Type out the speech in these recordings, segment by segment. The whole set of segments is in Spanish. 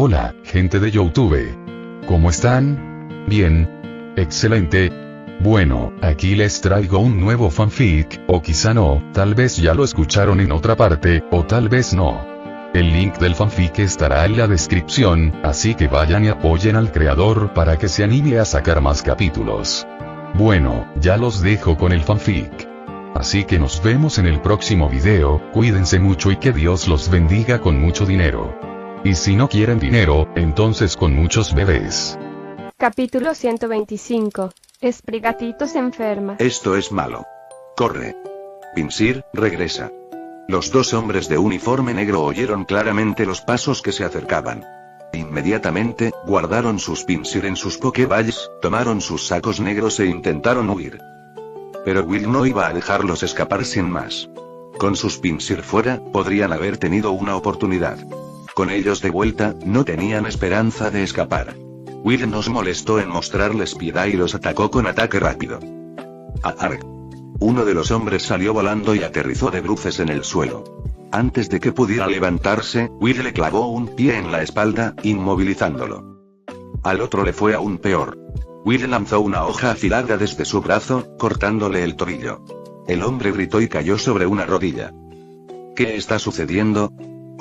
Hola, gente de YouTube. ¿Cómo están? Bien. Excelente. Bueno, aquí les traigo un nuevo fanfic, o quizá no, tal vez ya lo escucharon en otra parte, o tal vez no. El link del fanfic estará en la descripción, así que vayan y apoyen al creador para que se anime a sacar más capítulos. Bueno, ya los dejo con el fanfic. Así que nos vemos en el próximo video, cuídense mucho y que Dios los bendiga con mucho dinero. Y si no quieren dinero, entonces con muchos bebés. Capítulo 125. Sprigatito se enferma. Esto es malo. Corre. Pinsir, regresa. Los dos hombres de uniforme negro oyeron claramente los pasos que se acercaban. Inmediatamente, guardaron sus Pinsir en sus Pokéballs, tomaron sus sacos negros e intentaron huir. Pero Will no iba a dejarlos escapar sin más. Con sus Pinsir fuera, podrían haber tenido una oportunidad. Con ellos de vuelta, no tenían esperanza de escapar. Will nos molestó en mostrarles piedad y los atacó con ataque rápido. ¡Arg! Uno de los hombres salió volando y aterrizó de bruces en el suelo. Antes de que pudiera levantarse, Will le clavó un pie en la espalda, inmovilizándolo. Al otro le fue aún peor. Will lanzó una hoja afilada desde su brazo, cortándole el tobillo. El hombre gritó y cayó sobre una rodilla. ¿Qué está sucediendo?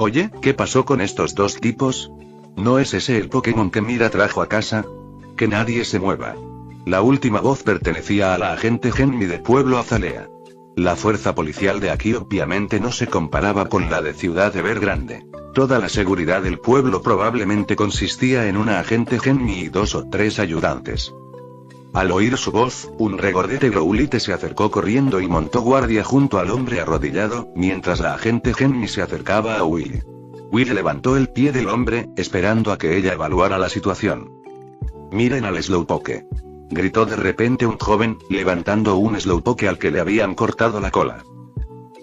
Oye, ¿qué pasó con estos dos tipos? ¿No es ese el Pokémon que Mira trajo a casa? Que nadie se mueva. La última voz pertenecía a la agente Henry de Pueblo Azalea. La fuerza policial de aquí obviamente no se comparaba con la de Ciudad Evergrande. Toda la seguridad del pueblo probablemente consistía en una agente Henry y 2 o 3 ayudantes. Al oír su voz, un regordete Growlithe se acercó corriendo y montó guardia junto al hombre arrodillado, mientras la agente Henry se acercaba a Will. Will levantó el pie del hombre, esperando a que ella evaluara la situación. «Miren al Slowpoke», gritó de repente un joven, levantando un Slowpoke al que le habían cortado la cola.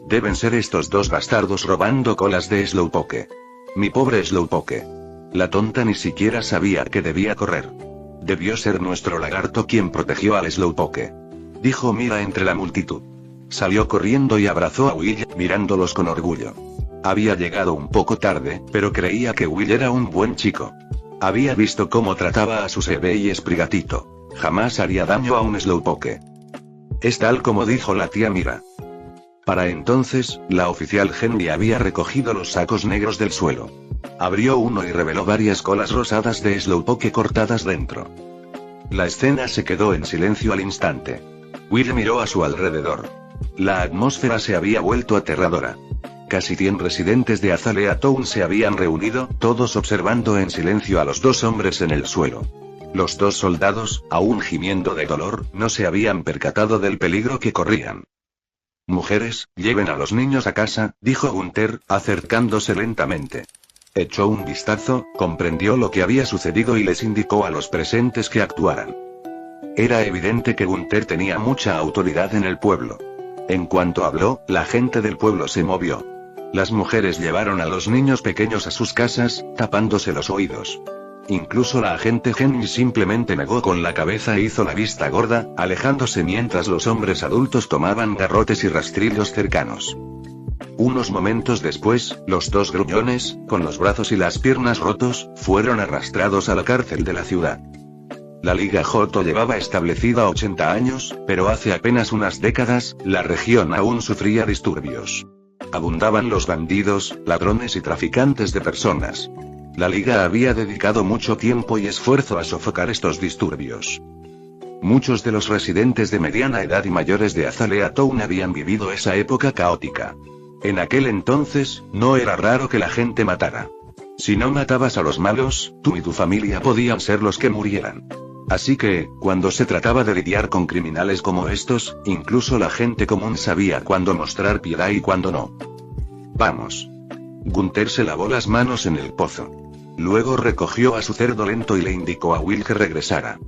«Deben ser estos dos bastardos robando colas de Slowpoke. Mi pobre Slowpoke. La tonta ni siquiera sabía que debía correr. Debió ser nuestro lagarto quien protegió al Slowpoke», dijo Mira entre la multitud. Salió corriendo y abrazó a Will, mirándolos con orgullo. Había llegado un poco tarde, pero creía que Will era un buen chico. Había visto cómo trataba a su bebé y Sprigatito. Jamás haría daño a un Slowpoke. Es tal como dijo la tía Mira. Para entonces, la oficial Henry había recogido los sacos negros del suelo. Abrió uno y reveló varias colas rosadas de Slowpoke cortadas dentro. La escena se quedó en silencio al instante. Will miró a su alrededor. La atmósfera se había vuelto aterradora. Casi 100 residentes de Azalea Town se habían reunido, todos observando en silencio a los dos hombres en el suelo. Los dos soldados, aún gimiendo de dolor, no se habían percatado del peligro que corrían. «Mujeres, lleven a los niños a casa», dijo Gunther, acercándose lentamente. Echó un vistazo, comprendió lo que había sucedido y les indicó a los presentes que actuaran. Era evidente que Gunther tenía mucha autoridad en el pueblo. En cuanto habló, la gente del pueblo se movió. Las mujeres llevaron a los niños pequeños a sus casas, tapándose los oídos. Incluso la agente Henry simplemente negó con la cabeza e hizo la vista gorda, alejándose mientras los hombres adultos tomaban garrotes y rastrillos cercanos. Unos momentos después, los dos gruñones, con los brazos y las piernas rotos, fueron arrastrados a la cárcel de la ciudad. La Liga Johto llevaba establecida 80 años, pero hace apenas unas décadas, la región aún sufría disturbios. Abundaban los bandidos, ladrones y traficantes de personas. La Liga había dedicado mucho tiempo y esfuerzo a sofocar estos disturbios. Muchos de los residentes de mediana edad y mayores de Azalea Town habían vivido esa época caótica. En aquel entonces, no era raro que la gente matara. Si no matabas a los malos, tú y tu familia podían ser los que murieran. Así que, cuando se trataba de lidiar con criminales como estos, incluso la gente común sabía cuándo mostrar piedad y cuándo no. «Vamos». Gunther se lavó las manos en el pozo. Luego recogió a su cerdo lento y le indicó a Will que regresara.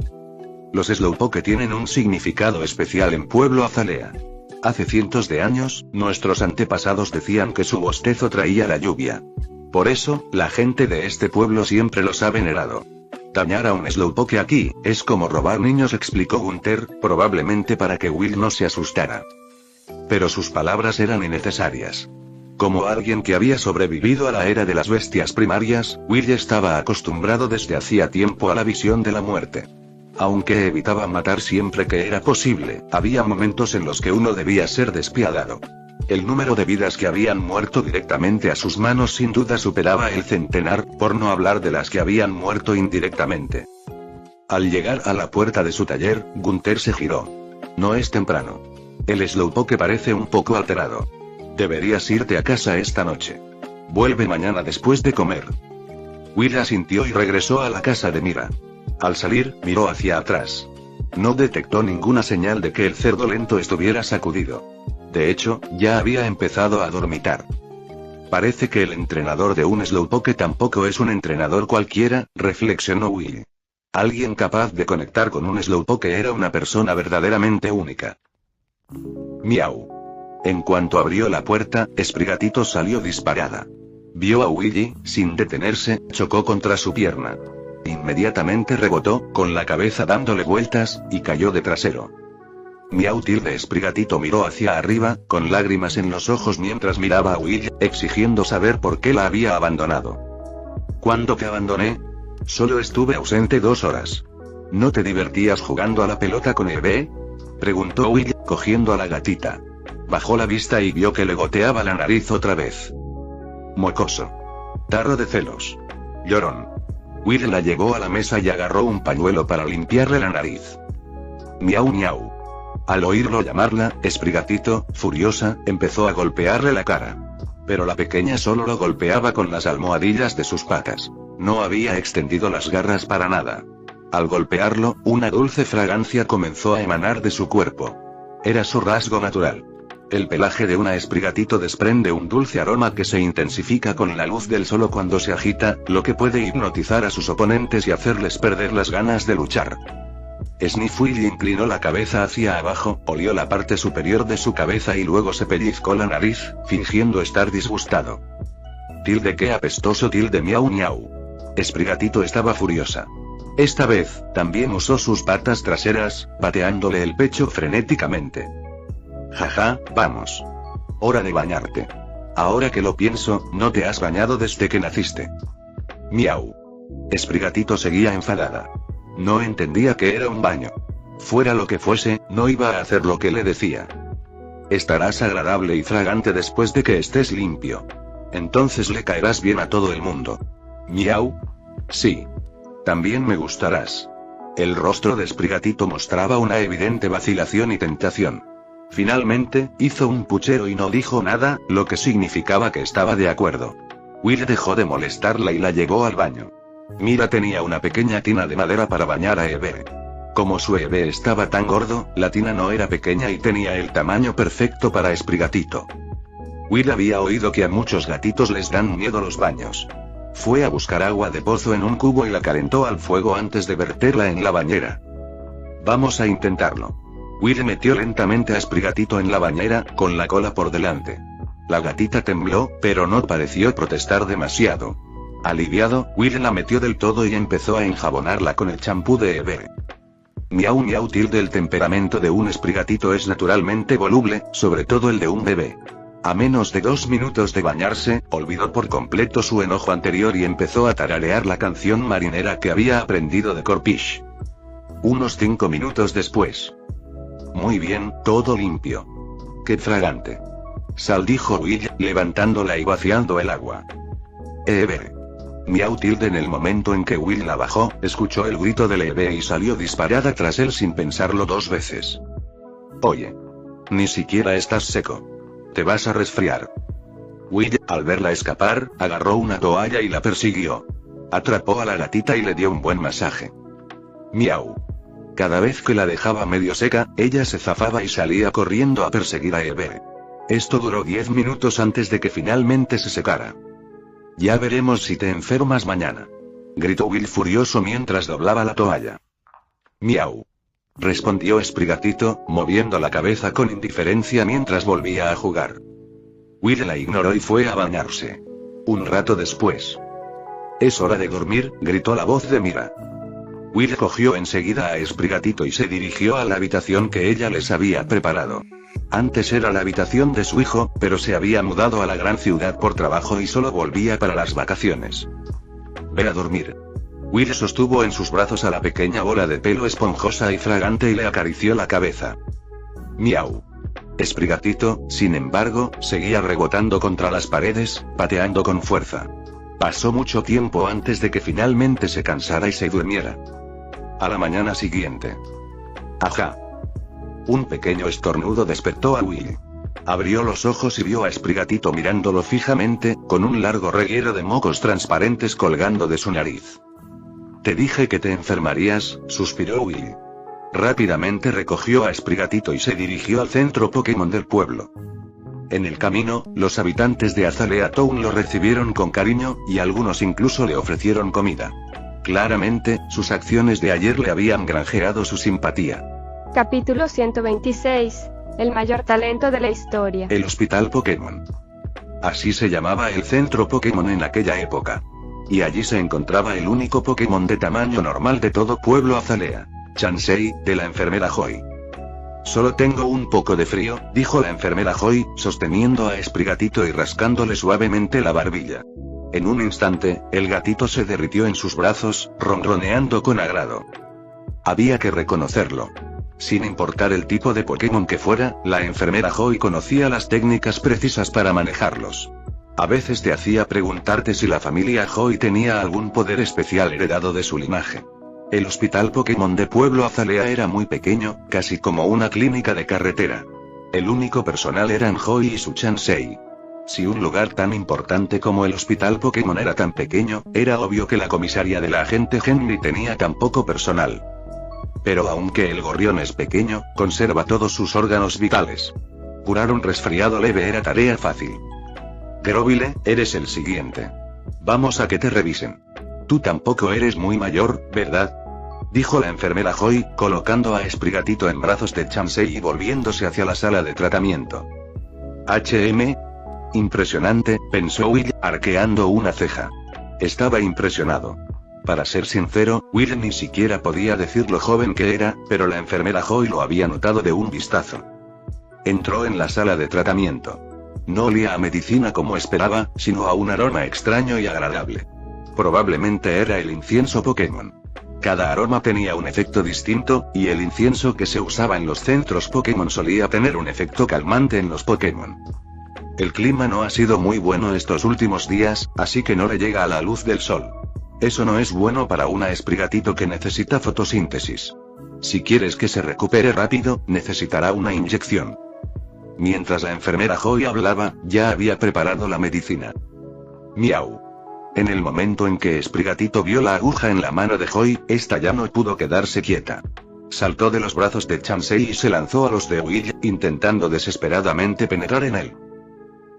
Los Slowpoke tienen un significado especial en Pueblo Azalea. Hace cientos de años, nuestros antepasados decían que su bostezo traía la lluvia. Por eso, la gente de este pueblo siempre los ha venerado. Dañar a un Slowpoke aquí, es como robar niños, explicó Gunther, probablemente para que Will no se asustara. Pero sus palabras eran innecesarias. Como alguien que había sobrevivido a la era de las bestias primarias, Will estaba acostumbrado desde hacía tiempo a la visión de la muerte. Aunque evitaba matar siempre que era posible, había momentos en los que uno debía ser despiadado. El número de vidas que habían muerto directamente a sus manos sin duda superaba el centenar, por no hablar de las que habían muerto indirectamente. Al llegar a la puerta de su taller, Gunther se giró. No es temprano. El Slowpoke parece un poco alterado. Deberías irte a casa esta noche. Vuelve mañana después de comer. Will asintió y regresó a la casa de Mira. Al salir, miró hacia atrás. No detectó ninguna señal de que el cerdo lento estuviera sacudido. De hecho, ya había empezado a dormitar. Parece que el entrenador de un Slowpoke tampoco es un entrenador cualquiera, reflexionó Will. Alguien capaz de conectar con un Slowpoke era una persona verdaderamente única. Miau. En cuanto abrió la puerta, Sprigatito salió disparada. Vio a Willy, sin detenerse, chocó contra su pierna. Inmediatamente rebotó, con la cabeza dándole vueltas, y cayó de trasero. Miau. Sprigatito miró hacia arriba, con lágrimas en los ojos mientras miraba a Willy, exigiendo saber por qué la había abandonado. ¿Cuándo te abandoné? Solo estuve ausente 2 horas. ¿No te divertías jugando a la pelota con Eve? Preguntó Willy, cogiendo a la gatita. Bajó la vista y vio que le goteaba la nariz otra vez. Mocoso. Tarro de celos. Llorón. Will la llevó a la mesa y agarró un pañuelo para limpiarle la nariz. Miau miau. Al oírlo llamarla, Sprigatito, furiosa, empezó a golpearle la cara. Pero la pequeña solo lo golpeaba con las almohadillas de sus patas. No había extendido las garras para nada. Al golpearlo, una dulce fragancia comenzó a emanar de su cuerpo. Era su rasgo natural. El pelaje de una Sprigatito desprende un dulce aroma que se intensifica con la luz del sol cuando se agita, lo que puede hipnotizar a sus oponentes y hacerles perder las ganas de luchar. Sniffle inclinó la cabeza hacia abajo, olió la parte superior de su cabeza y luego se pellizcó la nariz, fingiendo estar disgustado. Qué apestoso miau miau. Sprigatito estaba furiosa. Esta vez, también usó sus patas traseras, pateándole el pecho frenéticamente. Jaja, vamos. Hora de bañarte. Ahora que lo pienso, no te has bañado desde que naciste. Miau. Sprigatito seguía enfadada. No entendía que era un baño. Fuera lo que fuese, no iba a hacer lo que le decía. Estarás agradable y fragante después de que estés limpio. Entonces le caerás bien a todo el mundo. Miau. Sí. También me gustarás. El rostro de Sprigatito mostraba una evidente vacilación y tentación. Finalmente, hizo un puchero y no dijo nada, lo que significaba que estaba de acuerdo. Will dejó de molestarla y la llevó al baño. Mira tenía una pequeña tina de madera para bañar a Eve. Como su Eve estaba tan gordo, la tina no era pequeña y tenía el tamaño perfecto para Sprigatito. Will había oído que a muchos gatitos les dan miedo los baños. Fue a buscar agua de pozo en un cubo y la calentó al fuego antes de verterla en la bañera. Vamos a intentarlo. Will metió lentamente a Sprigatito en la bañera, con la cola por delante. La gatita tembló, pero no pareció protestar demasiado. Aliviado, Will la metió del todo y empezó a enjabonarla con el champú de Eve. Miau miau. El temperamento de un Sprigatito es naturalmente voluble, sobre todo el de un bebé. A menos de 2 minutos de bañarse, olvidó por completo su enojo anterior y empezó a tararear la canción marinera que había aprendido de Corpish. Unos 5 minutos después. Muy bien, todo limpio. Qué fragante. Sal, dijo Will, levantándola y vaciando el agua. Eve. Miau. En el momento en que Will la bajó, escuchó el grito de Eve y salió disparada tras él sin pensarlo 2 veces. Oye. Ni siquiera estás seco. Te vas a resfriar. Will, al verla escapar, agarró una toalla y la persiguió. Atrapó a la gatita y le dio un buen masaje. Miau. Cada vez que la dejaba medio seca, ella se zafaba y salía corriendo a perseguir a Eve. Esto duró 10 minutos antes de que finalmente se secara. Ya veremos si te enfermas mañana. Gritó Will furioso mientras doblaba la toalla. Miau. Respondió Sprigatito, moviendo la cabeza con indiferencia mientras volvía a jugar. Will la ignoró y fue a bañarse. Un rato después. Es hora de dormir, gritó la voz de Mira. Will cogió enseguida a Sprigatito y se dirigió a la habitación que ella les había preparado. Antes era la habitación de su hijo, pero se había mudado a la gran ciudad por trabajo y solo volvía para las vacaciones. Ve a dormir. Will sostuvo en sus brazos a la pequeña bola de pelo esponjosa y fragante y le acarició la cabeza. Miau. Sprigatito, sin embargo, seguía rebotando contra las paredes, pateando con fuerza. Pasó mucho tiempo antes de que finalmente se cansara y se durmiera. A la mañana siguiente. Ajá. Un pequeño estornudo despertó a Will. Abrió los ojos y vio a Sprigatito mirándolo fijamente, con un largo reguero de mocos transparentes colgando de su nariz. Te dije que te enfermarías, suspiró Will. Rápidamente recogió a Sprigatito y se dirigió al centro Pokémon del pueblo. En el camino, los habitantes de Azalea Town lo recibieron con cariño, y algunos incluso le ofrecieron comida. Claramente, sus acciones de ayer le habían granjeado su simpatía. Capítulo 126. El mayor talento de la historia. El Hospital Pokémon. Así se llamaba el centro Pokémon en aquella época. Y allí se encontraba el único Pokémon de tamaño normal de todo pueblo Azalea. Chansey, de la enfermera Joy. Solo tengo un poco de frío, dijo la enfermera Joy, sosteniendo a Sprigatito y rascándole suavemente la barbilla. En un instante, el gatito se derritió en sus brazos, ronroneando con agrado. Había que reconocerlo. Sin importar el tipo de Pokémon que fuera, la enfermera Joy conocía las técnicas precisas para manejarlos. A veces te hacía preguntarte si la familia Joy tenía algún poder especial heredado de su linaje. El hospital Pokémon de Pueblo Azalea era muy pequeño, casi como una clínica de carretera. El único personal eran Joy y su Chansey. Si un lugar tan importante como el hospital Pokémon era tan pequeño, era obvio que la comisaría de la agente Henry tenía tan poco personal. Pero aunque el gorrión es pequeño, conserva todos sus órganos vitales. Curar un resfriado leve era tarea fácil. Grovyle, eres el siguiente. Vamos a que te revisen. Tú tampoco eres muy mayor, ¿verdad? Dijo la enfermera Joy, colocando a Sprigatito en brazos de Chansey y volviéndose hacia la sala de tratamiento. Impresionante, pensó Will, arqueando una ceja. Estaba impresionado. Para ser sincero, Will ni siquiera podía decir lo joven que era, pero la enfermera Joy lo había notado de un vistazo. Entró en la sala de tratamiento. No olía a medicina como esperaba, sino a un aroma extraño y agradable. Probablemente era el incienso Pokémon. Cada aroma tenía un efecto distinto, y el incienso que se usaba en los centros Pokémon solía tener un efecto calmante en los Pokémon. El clima no ha sido muy bueno estos últimos días, así que no le llega a la luz del sol. Eso no es bueno para una Sprigatito que necesita fotosíntesis. Si quieres que se recupere rápido, necesitará una inyección. Mientras la enfermera Joy hablaba, ya había preparado la medicina. Miau. En el momento en que Sprigatito vio la aguja en la mano de Joy, esta ya no pudo quedarse quieta. Saltó de los brazos de Chansey y se lanzó a los de Will, intentando desesperadamente penetrar en él.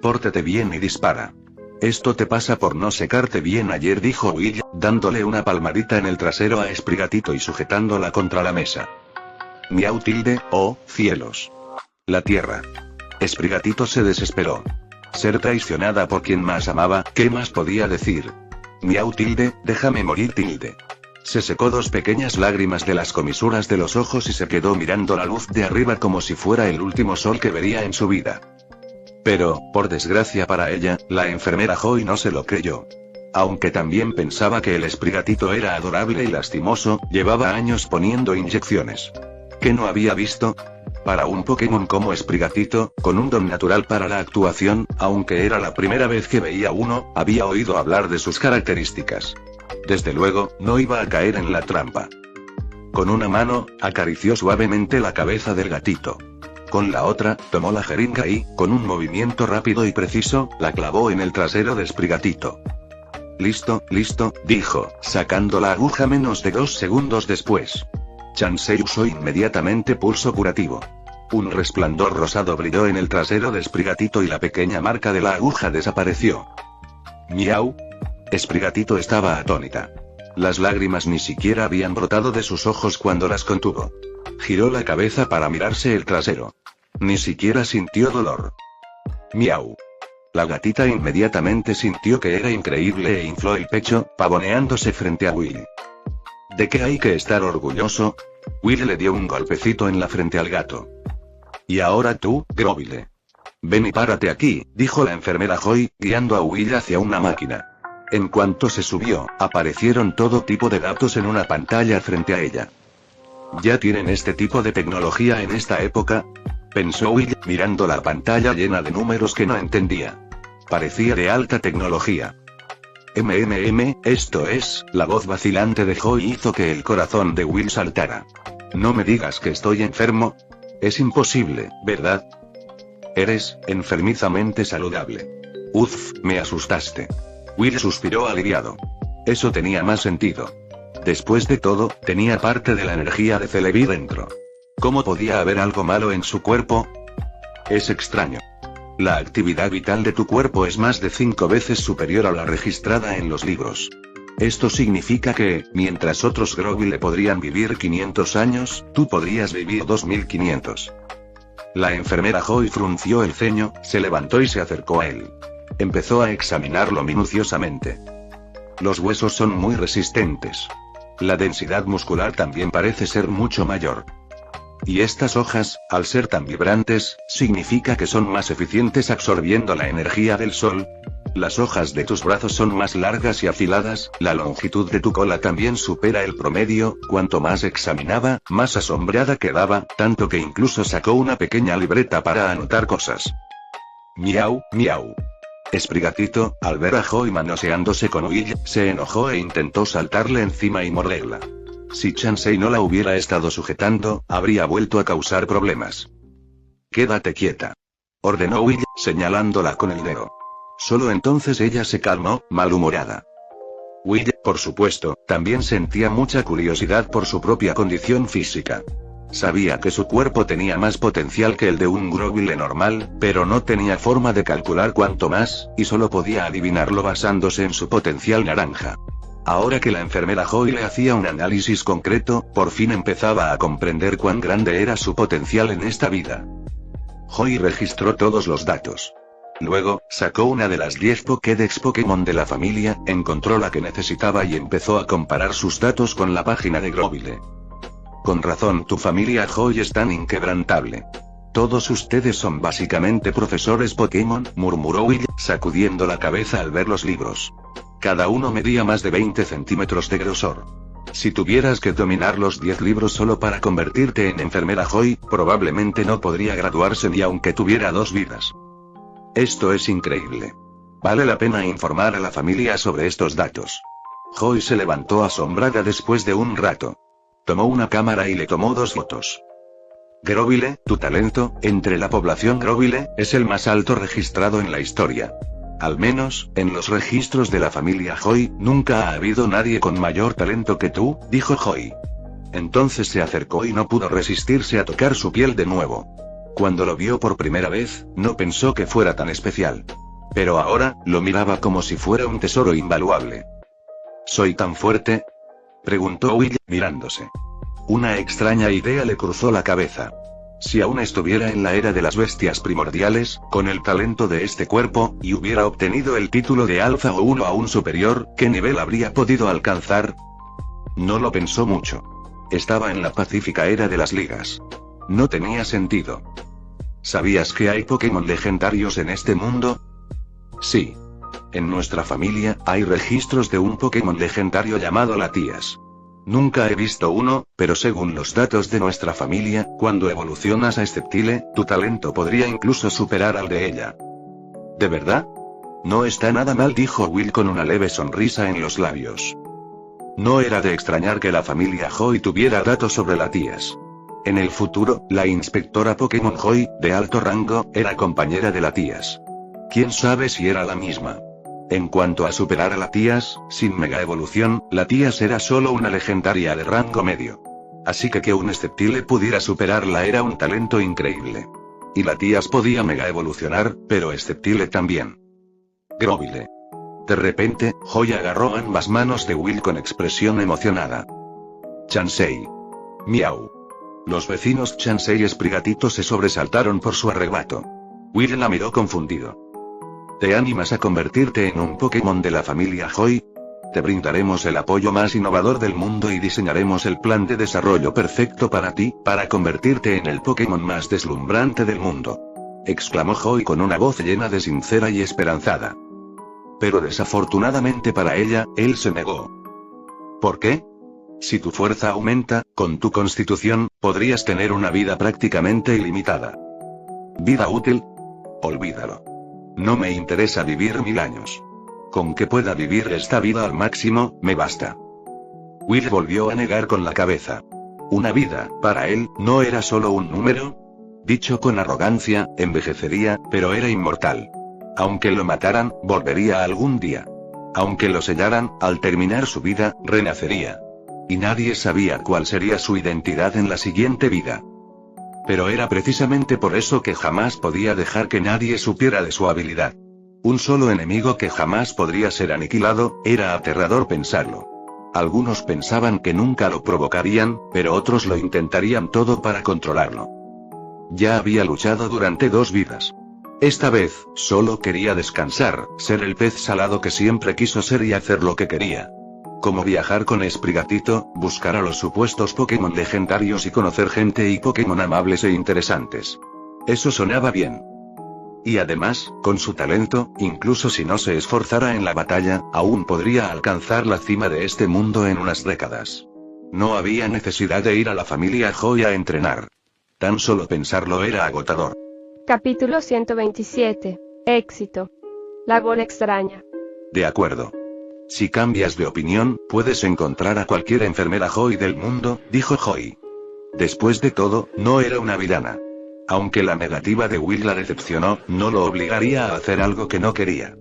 Pórtate bien y dispara. Esto te pasa por no secarte bien ayer, dijo Will, dándole una palmadita en el trasero a Sprigatito y sujetándola contra la mesa. Miau tilde, oh, cielos. La tierra. Sprigatito se desesperó. Ser traicionada por quien más amaba, ¿qué más podía decir? Miau tilde, déjame morir tilde. Se secó dos pequeñas lágrimas de las comisuras de los ojos y se quedó mirando la luz de arriba como si fuera el último sol que vería en su vida. Pero, por desgracia para ella, la enfermera Joy no se lo creyó. Aunque también pensaba que el Sprigatito era adorable y lastimoso, llevaba años poniendo inyecciones. ¿Qué no había visto? Para un Pokémon como Sprigatito, con un don natural para la actuación, aunque era la primera vez que veía uno, había oído hablar de sus características. Desde luego, no iba a caer en la trampa. Con una mano, acarició suavemente la cabeza del gatito. Con la otra, tomó la jeringa y, con un movimiento rápido y preciso, la clavó en el trasero de Sprigatito. Listo, dijo, sacando la aguja menos de 2 segundos después. Chansey usó inmediatamente pulso curativo. Un resplandor rosado brilló en el trasero de Sprigatito y la pequeña marca de la aguja desapareció. Miau. Sprigatito estaba atónita. Las lágrimas ni siquiera habían brotado de sus ojos cuando las contuvo. Giró la cabeza para mirarse el trasero. Ni siquiera sintió dolor. Miau. La gatita inmediatamente sintió que era increíble e infló el pecho, pavoneándose frente a Will. ¿De qué hay que estar orgulloso? Will le dio un golpecito en la frente al gato. Y ahora tú, Grovyle. Ven y párate aquí, dijo la enfermera Joy, guiando a Will hacia una máquina. En cuanto se subió, aparecieron todo tipo de gatos en una pantalla frente a ella. ¿Ya tienen este tipo de tecnología en esta época?, pensó Will, mirando la pantalla llena de números que no entendía. Parecía de alta tecnología. Esto es, la voz vacilante de Joy hizo que el corazón de Will saltara. No me digas que estoy enfermo. Es imposible, ¿verdad? Eres, enfermizamente saludable. Uf, me asustaste. Will suspiró aliviado. Eso tenía más sentido. Después de todo, tenía parte de la energía de Celebi dentro. ¿Cómo podía haber algo malo en su cuerpo? Es extraño. La actividad vital de tu cuerpo es más de 5 veces superior a la registrada en los libros. Esto significa que, mientras otros Grovyle podrían vivir 500 años, tú podrías vivir 2500. La enfermera Joy frunció el ceño, se levantó y se acercó a él. Empezó a examinarlo minuciosamente. Los huesos son muy resistentes. La densidad muscular también parece ser mucho mayor. Y estas hojas, al ser tan vibrantes, significa que son más eficientes absorbiendo la energía del sol. Las hojas de tus brazos son más largas y afiladas, la longitud de tu cola también supera el promedio. Cuanto más examinaba, más asombrada quedaba, tanto que incluso sacó una pequeña libreta para anotar cosas. Miau, miau. Sprigatito, al ver a Joy manoseándose con Will, se enojó e intentó saltarle encima y morderla. Si Chansey no la hubiera estado sujetando, habría vuelto a causar problemas. Quédate quieta, ordenó Will, señalándola con el dedo. Solo entonces ella se calmó, malhumorada. Will, por supuesto, también sentía mucha curiosidad por su propia condición física. Sabía que su cuerpo tenía más potencial que el de un Grovyle normal, pero no tenía forma de calcular cuánto más, y solo podía adivinarlo basándose en su potencial naranja. Ahora que la enfermera Joy le hacía un análisis concreto, por fin empezaba a comprender cuán grande era su potencial en esta vida. Joy registró todos los datos. Luego, sacó una de las 10 Pokédex Pokémon de la familia, encontró la que necesitaba y empezó a comparar sus datos con la página de Grovyle. Con razón, tu familia Joy es tan inquebrantable. Todos ustedes son básicamente profesores Pokémon, murmuró Will, sacudiendo la cabeza al ver los libros. Cada uno medía más de 20 centímetros de grosor. Si tuvieras que dominar los 10 libros solo para convertirte en enfermera Joy, probablemente no podría graduarse ni aunque tuviera 2 vidas. Esto es increíble. Vale la pena informar a la familia sobre estos datos. Joy se levantó asombrada después de un rato. Tomó una cámara y le tomó 2 fotos. Grovyle, tu talento, entre la población Grovyle, es el más alto registrado en la historia. Al menos, en los registros de la familia Joy, nunca ha habido nadie con mayor talento que tú, dijo Joy. Entonces se acercó y no pudo resistirse a tocar su piel de nuevo. Cuando lo vio por primera vez, no pensó que fuera tan especial. Pero ahora, lo miraba como si fuera un tesoro invaluable. ¿Soy tan fuerte?, preguntó Will, mirándose. Una extraña idea le cruzó la cabeza. Si aún estuviera en la era de las bestias primordiales, con el talento de este cuerpo, y hubiera obtenido el título de alfa o uno aún superior, ¿qué nivel habría podido alcanzar? No lo pensó mucho. Estaba en la pacífica era de las ligas. No tenía sentido. ¿Sabías que hay Pokémon legendarios en este mundo? Sí. En nuestra familia, hay registros de un Pokémon legendario llamado Latias. Nunca he visto uno, pero según los datos de nuestra familia, cuando evolucionas a Sceptile, tu talento podría incluso superar al de ella. ¿De verdad? No está nada mal, dijo Will con una leve sonrisa en los labios. No era de extrañar que la familia Joy tuviera datos sobre Latias. En el futuro, la inspectora Pokémon Joy, de alto rango, era compañera de Latias. ¿Quién sabe si era la misma? En cuanto a superar a Latias, sin mega evolución, Latias era solo una legendaria de rango medio. Así que un Sceptile pudiera superarla era un talento increíble. Y Latias podía mega evolucionar, pero Sceptile también. Grovyle. De repente, Joy agarró ambas manos de Will con expresión emocionada. Chansey. Miau. Los vecinos Chansey y Sprigatito se sobresaltaron por su arrebato. Will la miró confundido. ¿Te animas a convertirte en un Pokémon de la familia Joy? Te brindaremos el apoyo más innovador del mundo y diseñaremos el plan de desarrollo perfecto para ti, para convertirte en el Pokémon más deslumbrante del mundo. Exclamó Joy con una voz llena de sincera y esperanzada. Pero desafortunadamente para ella, él se negó. ¿Por qué? Si tu fuerza aumenta, con tu constitución, podrías tener una vida prácticamente ilimitada. ¿Vida útil? Olvídalo. No me interesa vivir 1000 años. Con que pueda vivir esta vida al máximo, me basta. Will volvió a negar con la cabeza. Una vida, para él, no era solo un número. Dicho con arrogancia, envejecería, pero era inmortal. Aunque lo mataran, volvería algún día. Aunque lo sellaran, al terminar su vida, renacería. Y nadie sabía cuál sería su identidad en la siguiente vida. Pero era precisamente por eso que jamás podía dejar que nadie supiera de su habilidad. Un solo enemigo que jamás podría ser aniquilado, era aterrador pensarlo. Algunos pensaban que nunca lo provocarían, pero otros lo intentarían todo para controlarlo. Ya había luchado durante 2 vidas. Esta vez, solo quería descansar, ser el pez salado que siempre quiso ser y hacer lo que quería. Como viajar con Sprigatito, buscar a los supuestos Pokémon legendarios y conocer gente y Pokémon amables e interesantes. Eso sonaba bien. Y además, con su talento, incluso si no se esforzara en la batalla, aún podría alcanzar la cima de este mundo en unas décadas. No había necesidad de ir a la familia Joy a entrenar. Tan solo pensarlo era agotador. Capítulo 127. Éxito. La bola extraña. De acuerdo. Si cambias de opinión, puedes encontrar a cualquier enfermera Joy del mundo, dijo Joy. Después de todo, no era una villana. Aunque la negativa de Will la decepcionó, no lo obligaría a hacer algo que no quería.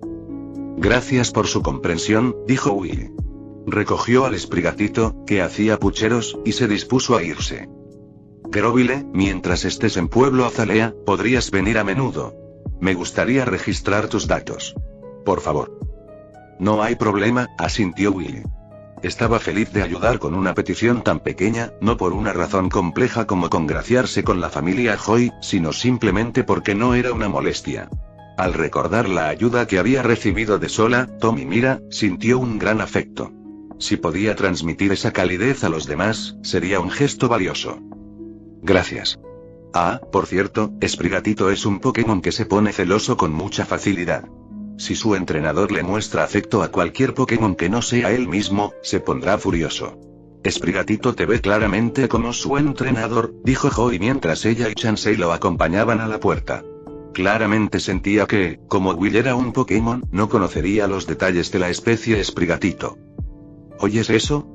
Gracias por su comprensión, dijo Will. Recogió al Sprigatito, que hacía pucheros, y se dispuso a irse. Grovyle, mientras estés en Pueblo Azalea, podrías venir a menudo. Me gustaría registrar tus datos. Por favor. No hay problema, asintió Will. Estaba feliz de ayudar con una petición tan pequeña, no por una razón compleja como congraciarse con la familia Joy, sino simplemente porque no era una molestia. Al recordar la ayuda que había recibido de Sola, Tom y Mira, sintió un gran afecto. Si podía transmitir esa calidez a los demás, sería un gesto valioso. Gracias. Ah, por cierto, Sprigatito es un Pokémon que se pone celoso con mucha facilidad. Si su entrenador le muestra afecto a cualquier Pokémon que no sea él mismo, se pondrá furioso. Sprigatito te ve claramente como su entrenador, dijo Joy mientras ella y Chansey lo acompañaban a la puerta. Claramente sentía que, como Will era un Pokémon, no conocería los detalles de la especie Sprigatito. ¿Oyes eso?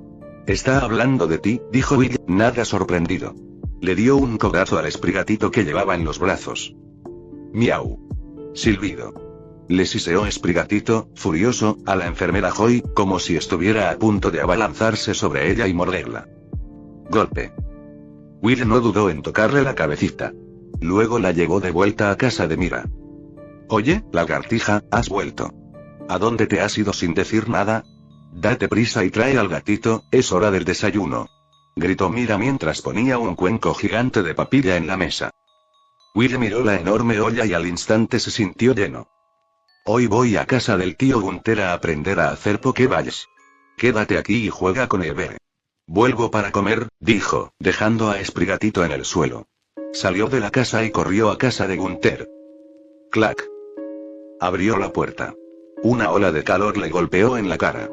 Está hablando de ti, dijo Will, nada sorprendido. Le dio un codazo al Sprigatito que llevaba en los brazos. Miau. Silbido. Le siseó Sprigatito, furioso, a la enfermera Joy, como si estuviera a punto de abalanzarse sobre ella y morderla. Golpe. Will no dudó en tocarle la cabecita. Luego la llevó de vuelta a casa de Mira. Oye, lagartija, has vuelto. ¿A dónde te has ido sin decir nada? Date prisa y trae al gatito, es hora del desayuno. Gritó Mira mientras ponía un cuenco gigante de papilla en la mesa. Will miró la enorme olla y al instante se sintió lleno. Hoy voy a casa del tío Gunter a aprender a hacer Pokéballs. Quédate aquí y juega con Ever. Vuelvo para comer, dijo, dejando a Sprigatito en el suelo. Salió de la casa y corrió a casa de Gunter. Clac. Abrió la puerta. Una ola de calor le golpeó en la cara.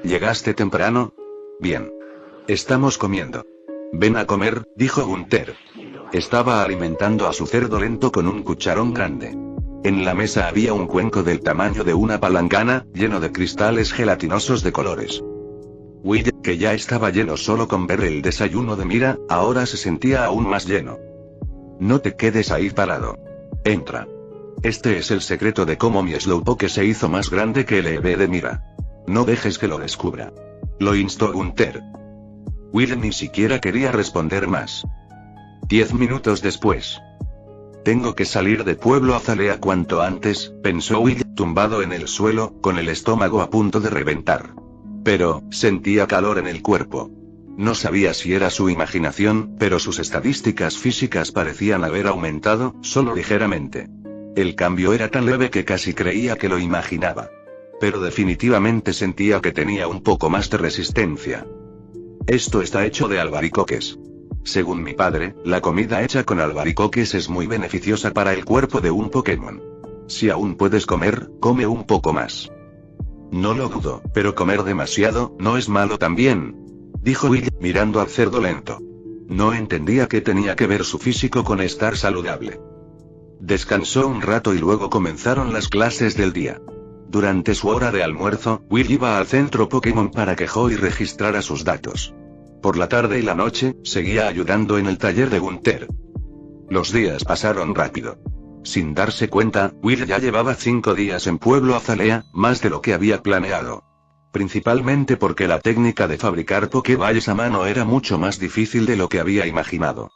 ¿Llegaste temprano? Bien. Estamos comiendo. Ven a comer, dijo Gunter. Estaba alimentando a su cerdo lento con un cucharón grande. En la mesa había un cuenco del tamaño de una palangana, lleno de cristales gelatinosos de colores. Will, que ya estaba lleno solo con ver el desayuno de Mira, ahora se sentía aún más lleno. No te quedes ahí parado. Entra. Este es el secreto de cómo mi Slowpoke se hizo más grande que el EV de Mira. No dejes que lo descubra. Lo instó Gunter. Will ni siquiera quería responder más. 10 minutos después. Tengo que salir de Pueblo Azalea cuanto antes, pensó Will, tumbado en el suelo, con el estómago a punto de reventar. Pero, sentía calor en el cuerpo. No sabía si era su imaginación, pero sus estadísticas físicas parecían haber aumentado, solo ligeramente. El cambio era tan leve que casi creía que lo imaginaba. pero definitivamente sentía que tenía un poco más de resistencia. Esto está hecho de albaricoques. Según mi padre, la comida hecha con albaricoques es muy beneficiosa para el cuerpo de un Pokémon. Si aún puedes comer, come un poco más. No lo dudo, pero comer demasiado, no es malo también, dijo Will, mirando al cerdo lento. No entendía qué tenía que ver su físico con estar saludable. Descansó un rato y luego comenzaron las clases del día. Durante su hora de almuerzo, Will iba al centro Pokémon para que Joey registrara sus datos. Por la tarde y la noche, seguía ayudando en el taller de Gunther. Los días pasaron rápido. Sin darse cuenta, Will ya llevaba 5 días en Pueblo Azalea, más de lo que había planeado. Principalmente porque la técnica de fabricar Pokéballs a mano era mucho más difícil de lo que había imaginado.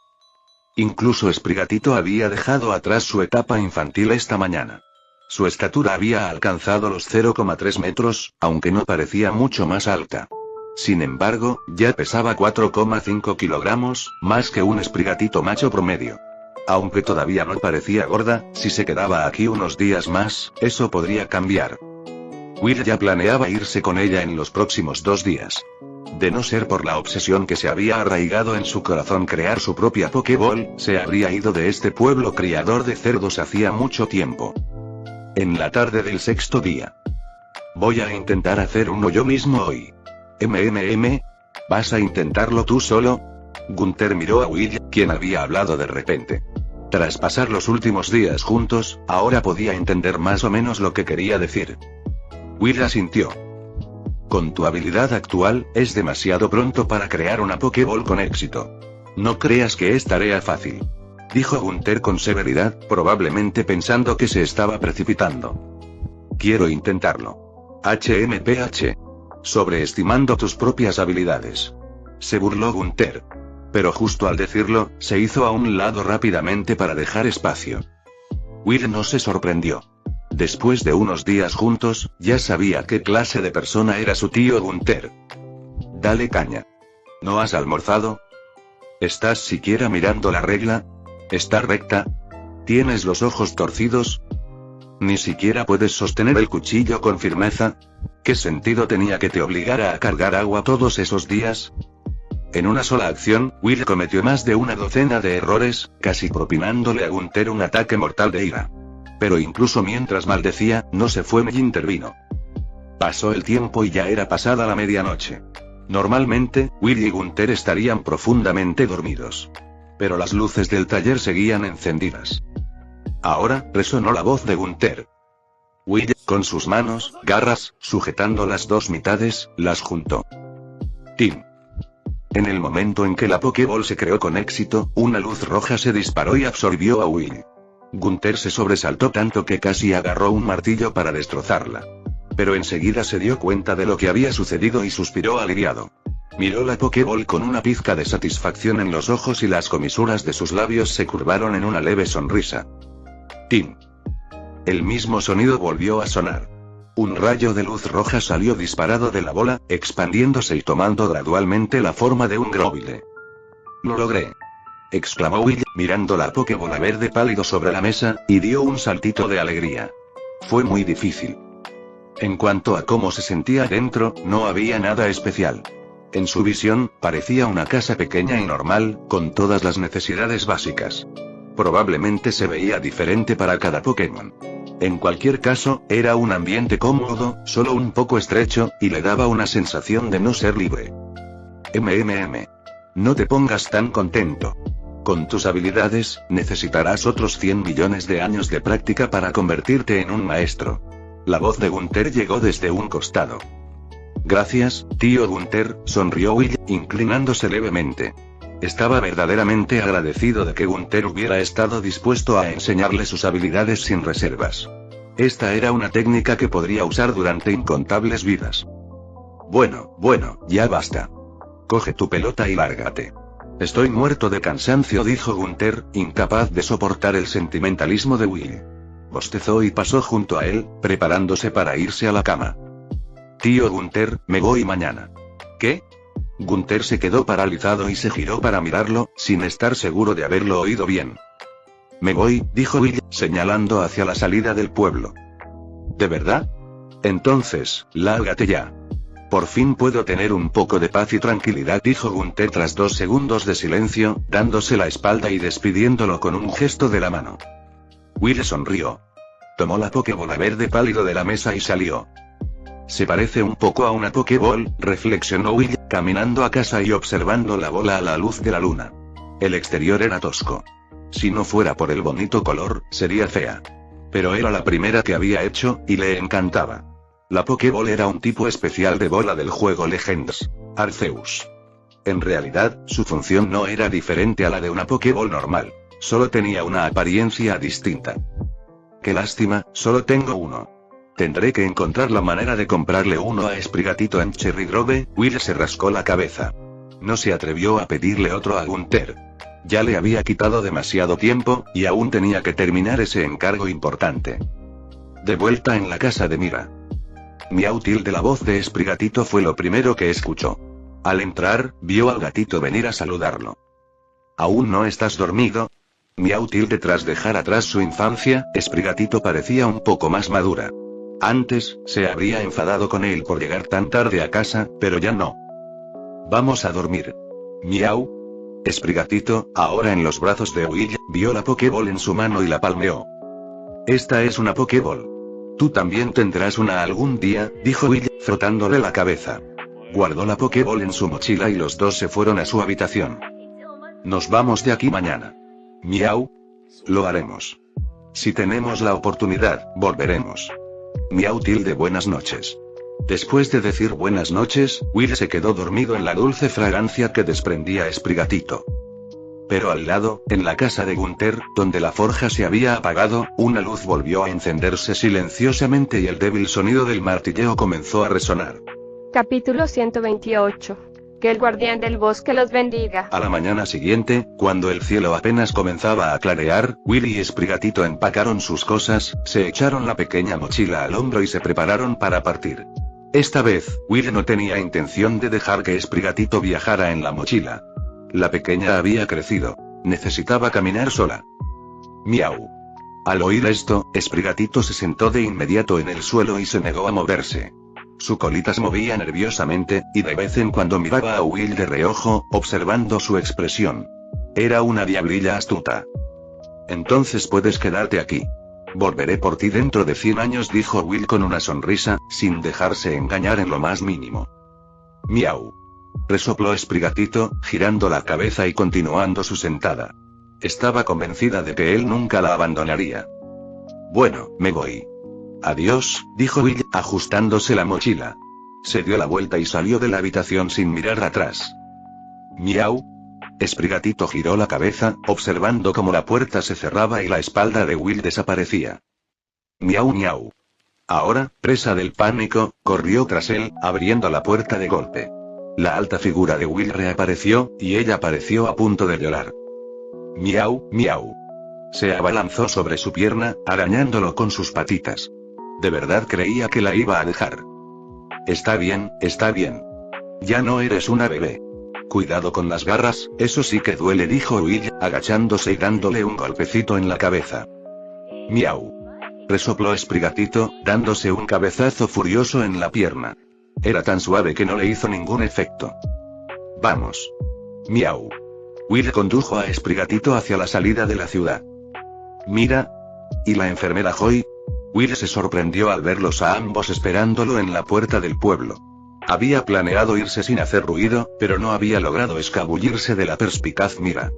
Incluso Sprigatito había dejado atrás su etapa infantil esta mañana. Su estatura había alcanzado los 0,3 metros, aunque no parecía mucho más alta. Sin embargo, ya pesaba 4,5 kilogramos, más que un Sprigatito macho promedio. Aunque todavía no parecía gorda, si se quedaba aquí unos días más, eso podría cambiar. Will ya planeaba irse con ella en los próximos 2 días. De no ser por la obsesión que se había arraigado en su corazón crear su propia Pokéball, se habría ido de este pueblo criador de cerdos hacía mucho tiempo. En la tarde del 6º día. Voy a intentar hacer uno yo mismo hoy. ¿Vas a intentarlo tú solo? Gunther miró a Will, quien había hablado de repente. Tras pasar los últimos días juntos, ahora podía entender más o menos lo que quería decir. Will asintió. Con tu habilidad actual, es demasiado pronto para crear una Pokéball con éxito. No creas que es tarea fácil, dijo Gunther con severidad, probablemente pensando que se estaba precipitando. Quiero intentarlo. HMPH. Sobreestimando tus propias habilidades. Se burló Gunther. Pero justo al decirlo, se hizo a un lado rápidamente para dejar espacio. Will no se sorprendió. Después de unos días juntos, ya sabía qué clase de persona era su tío Gunther. Dale caña. ¿No has almorzado? ¿Estás siquiera mirando la regla? ¿Está recta? ¿Tienes los ojos torcidos? ¿Ni siquiera puedes sostener el cuchillo con firmeza? ¿Qué sentido tenía que te obligara a cargar agua todos esos días? En una sola acción, Will cometió más de una docena de errores, casi propinándole a Gunther un ataque mortal de ira. Pero incluso mientras maldecía, no se fue ni intervino. Pasó el tiempo y ya era pasada la medianoche. Normalmente, Will y Gunther estarían profundamente dormidos. Pero las luces del taller seguían encendidas. Ahora, resonó la voz de Gunther. Will, con sus manos, garras, sujetando las dos mitades, las juntó. ¡Tim! En el momento en que la Pokéball se creó con éxito, una luz roja se disparó y absorbió a Will. Gunther se sobresaltó tanto que casi agarró un martillo para destrozarla. Pero enseguida se dio cuenta de lo que había sucedido y suspiró aliviado. Miró la Pokéball con una pizca de satisfacción en los ojos y las comisuras de sus labios se curvaron en una leve sonrisa. ¡Tim! El mismo sonido volvió a sonar. Un rayo de luz roja salió disparado de la bola, expandiéndose y tomando gradualmente la forma de un Grovyle. ¡Lo logré!, exclamó Will, mirando la Pokébola verde pálido sobre la mesa, y dio un saltito de alegría. Fue muy difícil. En cuanto a cómo se sentía dentro, no había nada especial. En su visión, parecía una casa pequeña y normal, con todas las necesidades básicas. Probablemente se veía diferente para cada Pokémon. En cualquier caso, era un ambiente cómodo, solo un poco estrecho, y le daba una sensación de no ser libre. No te pongas tan contento. Con tus habilidades, necesitarás otros 100 millones de años de práctica para convertirte en un maestro. La voz de Gunther llegó desde un costado. Gracias, tío Gunther, sonrió Will, inclinándose levemente. Estaba verdaderamente agradecido de que Gunther hubiera estado dispuesto a enseñarle sus habilidades sin reservas. Esta era una técnica que podría usar durante incontables vidas. Bueno, ya basta. Coge tu pelota y lárgate. Estoy muerto de cansancio, dijo Gunther, incapaz de soportar el sentimentalismo de Will. Bostezó y pasó junto a él, preparándose para irse a la cama. Tío Gunther, me voy mañana. ¿Qué? Gunther se quedó paralizado y se giró para mirarlo, sin estar seguro de haberlo oído bien. Me voy, dijo Will, señalando hacia la salida del pueblo. ¿De verdad? Entonces, lárgate ya. Por fin puedo tener un poco de paz y tranquilidad, dijo Gunther tras 2 segundos de silencio, dándose la espalda y despidiéndolo con un gesto de la mano. Will sonrió. Tomó la Pokébola verde pálido de la mesa y salió. Se parece un poco a una Pokéball, reflexionó Will, caminando a casa y observando la bola a la luz de la luna. El exterior era tosco. Si no fuera por el bonito color, sería fea. Pero era la primera que había hecho, y le encantaba. La Pokéball era un tipo especial de bola del juego Legends Arceus. En realidad, su función no era diferente a la de una Pokéball normal. Solo tenía una apariencia distinta. Qué lástima, solo tengo uno. Tendré que encontrar la manera de comprarle uno a Sprigatito en Cherry Grove. Will se rascó la cabeza. No se atrevió a pedirle otro a Gunther. Ya le había quitado demasiado tiempo, y aún tenía que terminar ese encargo importante. De vuelta en la casa de Mira. Miau tilde, la voz de Sprigatito fue lo primero que escuchó. Al entrar, vio al gatito venir a saludarlo. ¿Aún no estás dormido? Miau tilde, tras dejar atrás su infancia, Sprigatito parecía un poco más madura. Antes, se habría enfadado con él por llegar tan tarde a casa, pero ya no. Vamos a dormir. Miau. Sprigatito, ahora en los brazos de Will, vio la Pokéball en su mano y la palmeó. Esta es una Pokéball. Tú también tendrás una algún día, dijo Will, frotándole la cabeza. Guardó la Pokéball en su mochila y los dos se fueron a su habitación. Nos vamos de aquí mañana. Miau. Lo haremos. Si tenemos la oportunidad, volveremos. Miau tilde, buenas noches. Después de decir buenas noches, Will se quedó dormido en la dulce fragancia que desprendía Sprigatito. Pero al lado, en la casa de Gunther, donde la forja se había apagado, una luz volvió a encenderse silenciosamente y el débil sonido del martilleo comenzó a resonar. Capítulo 128. Que el guardián del bosque los bendiga. A la mañana siguiente, cuando el cielo apenas comenzaba a clarear, Will y Sprigatito empacaron sus cosas, se echaron la pequeña mochila al hombro y se prepararon para partir. Esta vez, Will no tenía intención de dejar que Sprigatito viajara en la mochila. La pequeña había crecido. Necesitaba caminar sola. Miau. Al oír esto, Sprigatito se sentó de inmediato en el suelo y se negó a moverse. Su colita se movía nerviosamente, y de vez en cuando miraba a Will de reojo, observando su expresión. Era una diablilla astuta. Entonces puedes quedarte aquí. Volveré por ti dentro de 100 años, dijo Will con una sonrisa, sin dejarse engañar en lo más mínimo. Miau. Resopló Sprigatito, girando la cabeza y continuando su sentada. Estaba convencida de que él nunca la abandonaría. Bueno, me voy. Adiós, dijo Will, ajustándose la mochila. Se dio la vuelta y salió de la habitación sin mirar atrás. Miau. Sprigatito giró la cabeza, observando cómo la puerta se cerraba y la espalda de Will desaparecía. Miau miau. Ahora, presa del pánico, corrió tras él, abriendo la puerta de golpe. La alta figura de Will reapareció, y ella pareció a punto de llorar. Miau, miau. Se abalanzó sobre su pierna, arañándolo con sus patitas. De verdad creía que la iba a dejar. Está bien, está bien. Ya no eres una bebé. Cuidado con las garras, eso sí que duele, dijo Will, agachándose y dándole un golpecito en la cabeza. Miau. Resopló Sprigatito, dándose un cabezazo furioso en la pierna. Era tan suave que no le hizo ningún efecto. Vamos. Miau. Will condujo a Sprigatito hacia la salida de la ciudad. Mira. ¿Y la enfermera Joy? Will se sorprendió al verlos a ambos esperándolo en la puerta del pueblo. Había planeado irse sin hacer ruido, pero no había logrado escabullirse de la perspicaz Mira.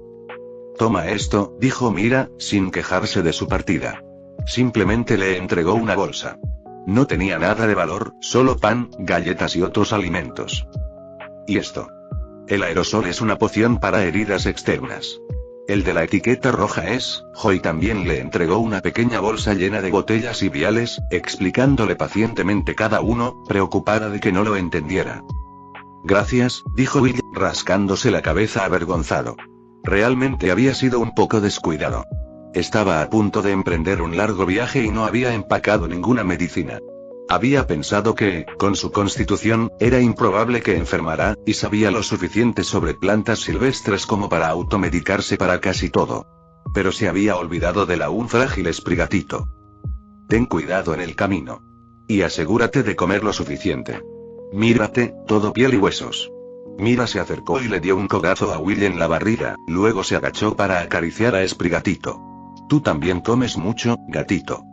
Toma esto, dijo Mira, sin quejarse de su partida. Simplemente le entregó una bolsa. No tenía nada de valor, solo pan, galletas y otros alimentos. ¿Y esto? El aerosol es una poción para heridas externas. El de la etiqueta roja es, Joy también le entregó una pequeña bolsa llena de botellas y viales, explicándole pacientemente cada uno, preocupada de que no lo entendiera. Gracias, dijo Will, rascándose la cabeza avergonzado. Realmente había sido un poco descuidado. Estaba a punto de emprender un largo viaje y no había empacado ninguna medicina. Había pensado que, con su constitución, era improbable que enfermara, y sabía lo suficiente sobre plantas silvestres como para automedicarse para casi todo. Pero se había olvidado del aún frágil Sprigatito. Ten cuidado en el camino. Y asegúrate de comer lo suficiente. Mírate, todo piel y huesos. Mira se acercó y le dio un codazo a Will en la barriga, luego se agachó para acariciar a Esprigatito. Tú también comes mucho, gatito.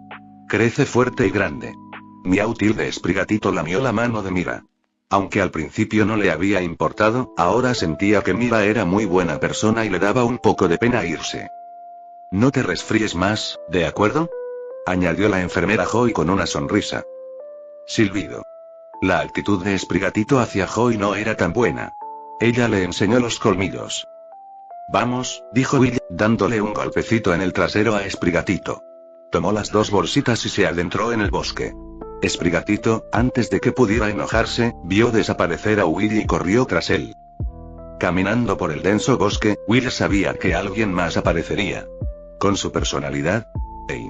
Crece fuerte y grande. Miau. Esprigatito lamió la mano de Mira. Aunque al principio no le había importado, ahora sentía que Mira era muy buena persona y le daba un poco de pena irse. No te resfríes más, ¿de acuerdo?, añadió la enfermera Joy con una sonrisa. Silbido. La actitud de Esprigatito hacia Joy no era tan buena. Ella le enseñó los colmillos. Vamos, dijo Will, dándole un golpecito en el trasero a Esprigatito. Tomó las dos bolsitas y se adentró en el bosque. Esprigatito, antes de que pudiera enojarse, vio desaparecer a Will y corrió tras él. Caminando por el denso bosque, Will sabía que alguien más aparecería. Con su personalidad. ¡Hey!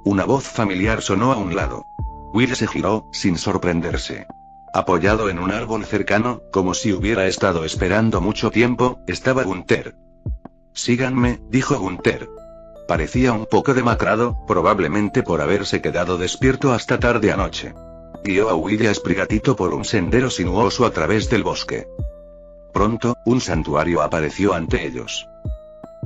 Una voz familiar sonó a un lado. Will se giró, sin sorprenderse. Apoyado en un árbol cercano, como si hubiera estado esperando mucho tiempo, estaba Gunther. Síganme, dijo Gunther. Parecía un poco demacrado, probablemente por haberse quedado despierto hasta tarde anoche. Guió a Will y a Esprigatito por un sendero sinuoso a través del bosque. Pronto, un santuario apareció ante ellos.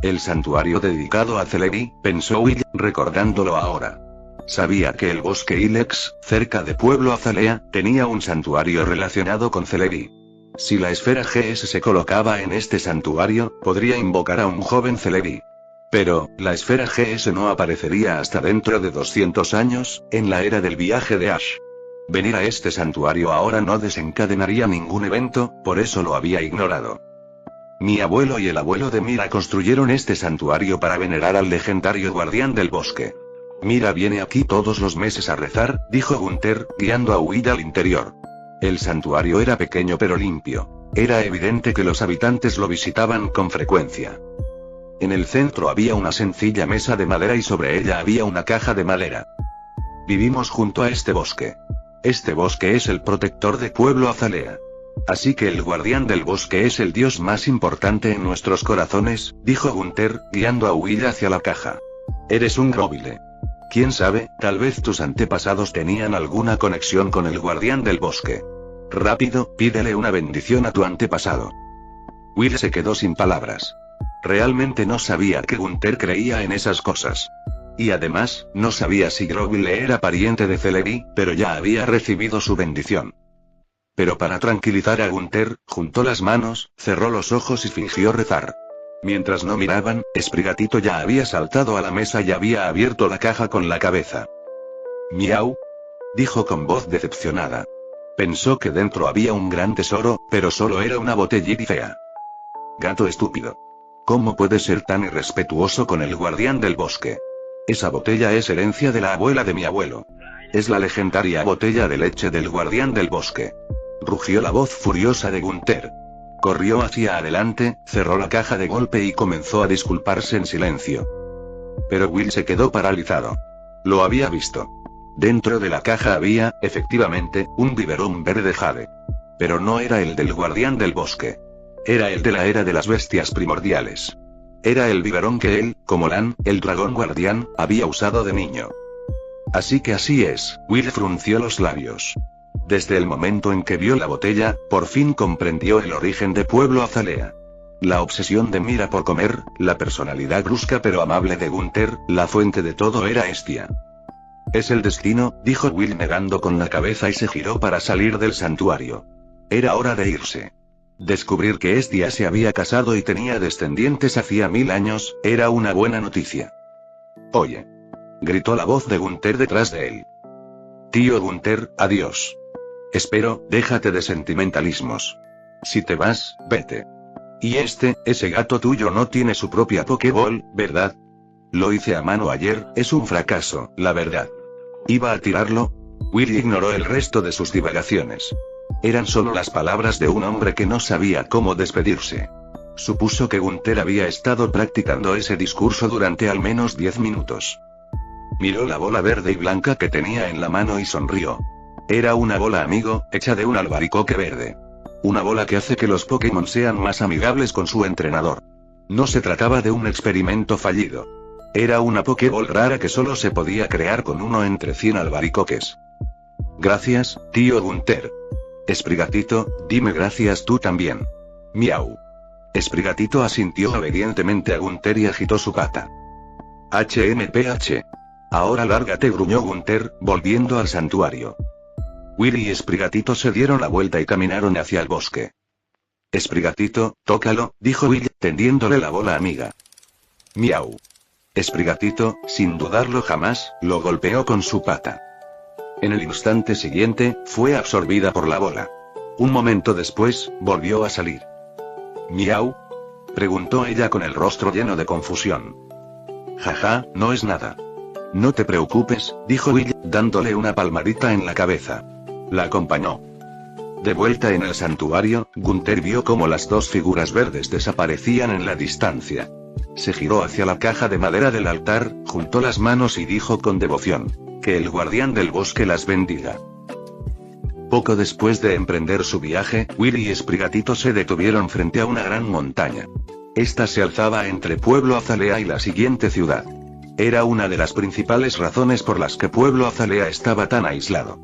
El santuario dedicado a Celebi, pensó Will, recordándolo ahora. Sabía que el bosque Ilex, cerca de Pueblo Azalea, tenía un santuario relacionado con Celebi. Si la esfera GS se colocaba en este santuario, podría invocar a un joven Celebi. Pero, la esfera GS no aparecería hasta dentro de 200 años, en la era del viaje de Ash. Venir a este santuario ahora no desencadenaría ningún evento, por eso lo había ignorado. Mi abuelo y el abuelo de Mira construyeron este santuario para venerar al legendario guardián del bosque. Mira viene aquí todos los meses a rezar, dijo Gunther, guiando a Will al interior. El santuario era pequeño pero limpio. Era evidente que los habitantes lo visitaban con frecuencia. En el centro había una sencilla mesa de madera y sobre ella había una caja de madera. Vivimos junto a este bosque. Este bosque es el protector de Pueblo Azalea. Así que el guardián del bosque es el dios más importante en nuestros corazones, dijo Gunther, guiando a Will hacia la caja. Eres un gróbile. Quién sabe, tal vez tus antepasados tenían alguna conexión con el guardián del bosque. Rápido, pídele una bendición a tu antepasado. Will se quedó sin palabras. Realmente no sabía que Gunther creía en esas cosas. Y además, no sabía si Gróbile era pariente de Celebi, pero ya había recibido su bendición. Pero para tranquilizar a Gunther, juntó las manos, cerró los ojos y fingió rezar. Mientras no miraban, Esprigatito ya había saltado a la mesa y había abierto la caja con la cabeza. «Miau», dijo con voz decepcionada. Pensó que dentro había un gran tesoro, pero solo era una botellita fea. «Gato estúpido. ¿Cómo puedes ser tan irrespetuoso con el guardián del bosque? Esa botella es herencia de la abuela de mi abuelo. Es la legendaria botella de leche del guardián del bosque». Rugió la voz furiosa de Gunther. Corrió hacia adelante, cerró la caja de golpe y comenzó a disculparse en silencio. Pero Will se quedó paralizado. Lo había visto. Dentro de la caja había, efectivamente, un biberón verde jade. Pero no era el del guardián del bosque. Era el de la era de las bestias primordiales. Era el biberón que él, como Lan, el dragón guardián, había usado de niño. Así que así es, Will frunció los labios. Desde el momento en que vio la botella, por fin comprendió el origen de Pueblo Azalea. La obsesión de Mira por comer, la personalidad brusca pero amable de Gunther, la fuente de todo era Estia. Es el destino, dijo Will negando con la cabeza y se giró para salir del santuario. Era hora de irse. Descubrir que Estia se había casado y tenía descendientes hacía 1000 años, era una buena noticia. «Oye», gritó la voz de Gunther detrás de él. «Tío Gunther, adiós. Espero, déjate de sentimentalismos. Si te vas, vete. Y ese gato tuyo no tiene su propia Pokéball, ¿verdad? Lo hice a mano ayer, es un fracaso, la verdad». ¿Iba a tirarlo? Will ignoró el resto de sus divagaciones. Eran solo las palabras de un hombre que no sabía cómo despedirse. Supuso que Gunther había estado practicando ese discurso durante al menos 10 minutos. Miró la bola verde y blanca que tenía en la mano y sonrió. Era una bola amigo, hecha de un albaricoque verde. Una bola que hace que los Pokémon sean más amigables con su entrenador. No se trataba de un experimento fallido. Era una Pokéball rara que solo se podía crear con uno entre 100 albaricoques. Gracias, tío Gunter. Esprigatito, dime gracias tú también. Miau. Esprigatito asintió obedientemente a Gunter y agitó su pata. HMPH. Ahora lárgate, gruñó Gunter, volviendo al santuario. Willy y Esprigatito se dieron la vuelta y caminaron hacia el bosque. Esprigatito, tócalo, dijo Willy, tendiéndole la bola amiga. Miau. Esprigatito, sin dudarlo jamás, lo golpeó con su pata. En el instante siguiente, fue absorbida por la bola. Un momento después, volvió a salir. ¿Miau? Preguntó ella con el rostro lleno de confusión. Jaja, no es nada. No te preocupes, dijo Will, dándole una palmadita en la cabeza. La acompañó. De vuelta en el santuario, Gunter vio cómo las dos figuras verdes desaparecían en la distancia. Se giró hacia la caja de madera del altar, juntó las manos y dijo con devoción: que el guardián del bosque las bendiga. Poco después de emprender su viaje, Willy y Esprigatito se detuvieron frente a una gran montaña. Esta se alzaba entre Pueblo Azalea y la siguiente ciudad. Era una de las principales razones por las que Pueblo Azalea estaba tan aislado.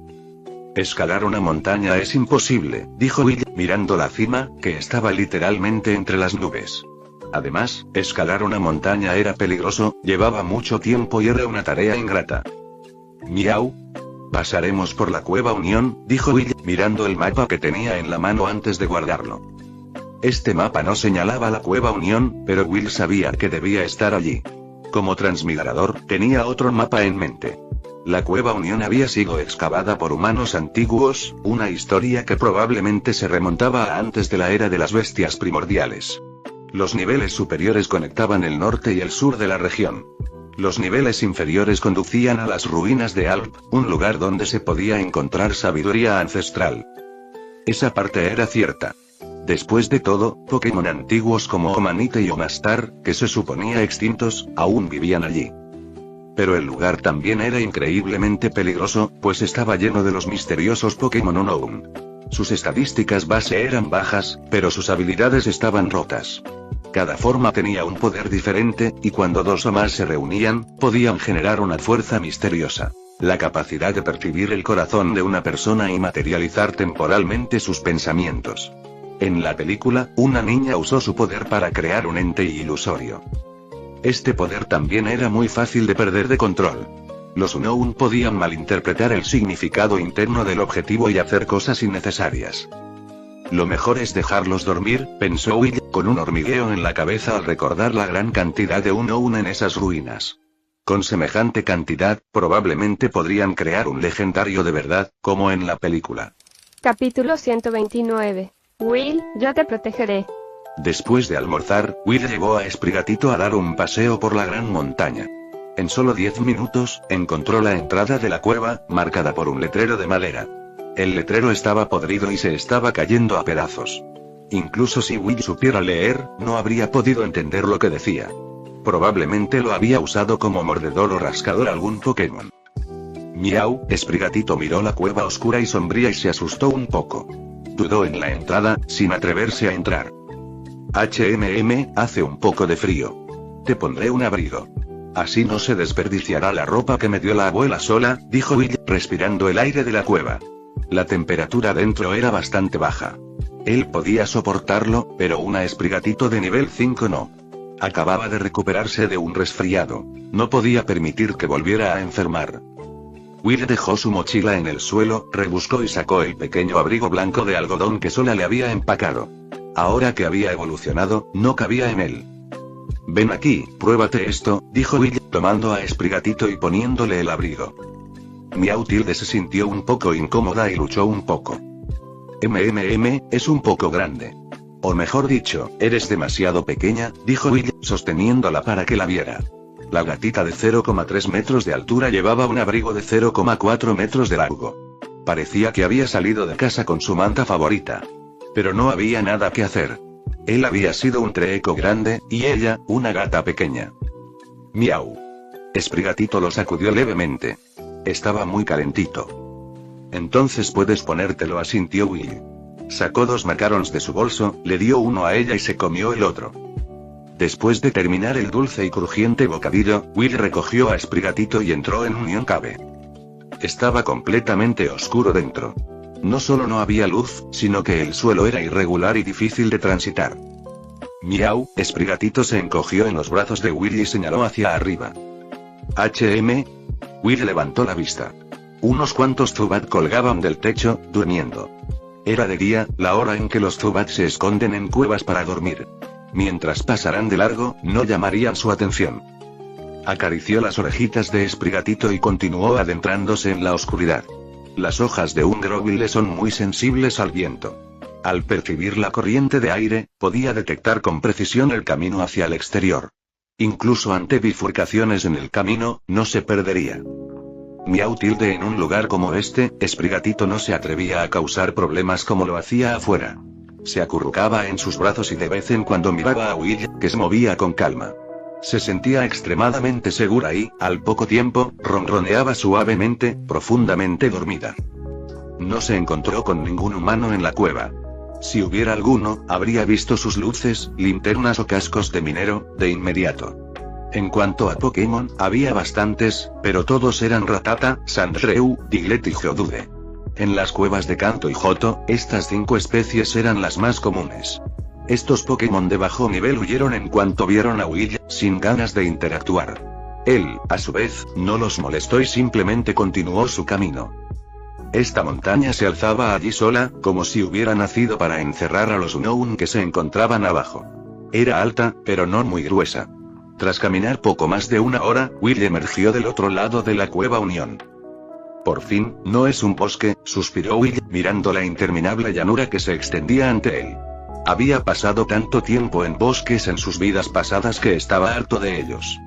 Escalar una montaña es imposible, dijo Will, mirando la cima, que estaba literalmente entre las nubes. Además, escalar una montaña era peligroso, llevaba mucho tiempo y era una tarea ingrata. Miau. Pasaremos por la Cueva Unión, dijo Will, mirando el mapa que tenía en la mano antes de guardarlo. Este mapa no señalaba la Cueva Unión, pero Will sabía que debía estar allí. Como transmigrador, tenía otro mapa en mente. La Cueva Unión había sido excavada por humanos antiguos, una historia que probablemente se remontaba a antes de la era de las bestias primordiales. Los niveles superiores conectaban el norte y el sur de la región. Los niveles inferiores conducían a las ruinas de Alp, un lugar donde se podía encontrar sabiduría ancestral. Esa parte era cierta. Después de todo, Pokémon antiguos como Omanite y Omastar, que se suponía extintos, aún vivían allí. Pero el lugar también era increíblemente peligroso, pues estaba lleno de los misteriosos Pokémon Unown. Sus estadísticas base eran bajas, pero sus habilidades estaban rotas. Cada forma tenía un poder diferente, y cuando dos o más se reunían, podían generar una fuerza misteriosa. La capacidad de percibir el corazón de una persona y materializar temporalmente sus pensamientos. En la película, una niña usó su poder para crear un ente ilusorio. Este poder también era muy fácil de perder de control. Los Unown podían malinterpretar el significado interno del objetivo y hacer cosas innecesarias. Lo mejor es dejarlos dormir, pensó Will, con un hormigueo en la cabeza al recordar la gran cantidad de Unown en esas ruinas. Con semejante cantidad, probablemente podrían crear un legendario de verdad, como en la película. Capítulo 129. Will, yo te protegeré. Después de almorzar, Will llevó a Esprigatito a dar un paseo por la gran montaña. En solo 10 minutos, encontró la entrada de la cueva, marcada por un letrero de madera. El letrero estaba podrido y se estaba cayendo a pedazos. Incluso si Will supiera leer, no habría podido entender lo que decía. Probablemente lo había usado como mordedor o rascador algún Pokémon. Miau, Esprigatito miró la cueva oscura y sombría y se asustó un poco. Dudó en la entrada, sin atreverse a entrar. Hace un poco de frío. Te pondré un abrigo. Así no se desperdiciará la ropa que me dio la abuela sola, dijo Will, respirando el aire de la cueva. La temperatura dentro era bastante baja. Él podía soportarlo, pero una Esprigatito de nivel 5 no. Acababa de recuperarse de un resfriado. No podía permitir que volviera a enfermar. Will dejó su mochila en el suelo, rebuscó y sacó el pequeño abrigo blanco de algodón que sola le había empacado. Ahora que había evolucionado, no cabía en él. Ven aquí, pruébate esto, dijo Will, tomando a Esprigatito y poniéndole el abrigo. Miautilde se sintió un poco incómoda y luchó un poco. Es un poco grande. O mejor dicho, eres demasiado pequeña, dijo Will, sosteniéndola para que la viera. La gatita de 0,3 metros de altura llevaba un abrigo de 0,4 metros de largo. Parecía que había salido de casa con su manta favorita. Pero no había nada que hacer. Él había sido un treeco grande, y ella, una gata pequeña. Miau. Esprigatito lo sacudió levemente. Estaba muy calentito. Entonces puedes ponértelo, asintió Will. Sacó 2 macarons de su bolso, le dio uno a ella y se comió el otro. Después de terminar el dulce y crujiente bocadillo, Will recogió a Esprigatito y entró en Unión Cave. estaba completamente oscuro dentro. No solo no había luz, sino que el suelo era irregular y difícil de transitar. Miau, Sprigatito se encogió en los brazos de Will y señaló hacia arriba. Will levantó la vista. Unos cuantos Zubat colgaban del techo, durmiendo. Era de día, la hora en que los Zubat se esconden en cuevas para dormir. Mientras pasaran de largo, no llamarían su atención. Acarició las orejitas de Sprigatito y continuó adentrándose en la oscuridad. Las hojas de un Grovyle son muy sensibles al viento. Al percibir la corriente de aire, podía detectar con precisión el camino hacia el exterior. Incluso ante bifurcaciones en el camino, no se perdería. Miau tilde en un lugar como este, Sprigatito no se atrevía a causar problemas como lo hacía afuera. Se acurrucaba en sus brazos y de vez en cuando miraba a Will, que se movía con calma. Se sentía extremadamente segura y, al poco tiempo, ronroneaba suavemente, profundamente dormida. No se encontró con ningún humano en la cueva. Si hubiera alguno, habría visto sus luces, linternas o cascos de minero, de inmediato. En cuanto a Pokémon, había bastantes, pero todos eran Rattata, Sandshrew, Diglett y Geodude. En las cuevas de Kanto y Johto, estas 5 especies eran las más comunes. Estos Pokémon de bajo nivel huyeron en cuanto vieron a Will, sin ganas de interactuar. Él, a su vez, no los molestó y simplemente continuó su camino. Esta montaña se alzaba allí sola, como si hubiera nacido para encerrar a los Unown que se encontraban abajo. Era alta, pero no muy gruesa. Tras caminar poco más de una hora, Will emergió del otro lado de la cueva Unión. Por fin, no es un bosque, suspiró Will, mirando la interminable llanura que se extendía ante él. Había pasado tanto tiempo en bosques en sus vidas pasadas que estaba harto de ellos.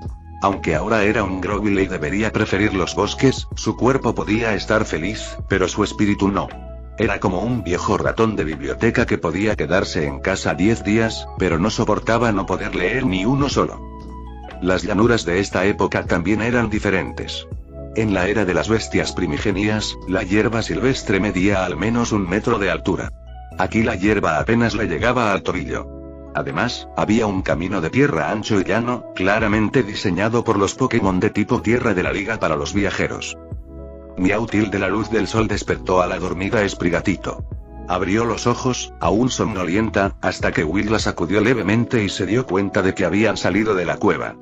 Aunque ahora era un Grovyle y debería preferir los bosques, su cuerpo podía estar feliz, pero su espíritu no. Era como un viejo ratón de biblioteca que podía quedarse en casa 10 días, pero no soportaba no poder leer ni uno solo. Las llanuras de esta época también eran diferentes. En la era de las bestias primigenias, la hierba silvestre medía al menos 1 metro de altura. Aquí la hierba apenas le llegaba al tobillo. Además, había un camino de tierra ancho y llano, claramente diseñado por los Pokémon de tipo tierra de la liga para los viajeros. Miautil de la luz del sol despertó a la dormida Sprigatito. Abrió los ojos, aún somnolienta, hasta que Will la sacudió levemente y se dio cuenta de que habían salido de la cueva.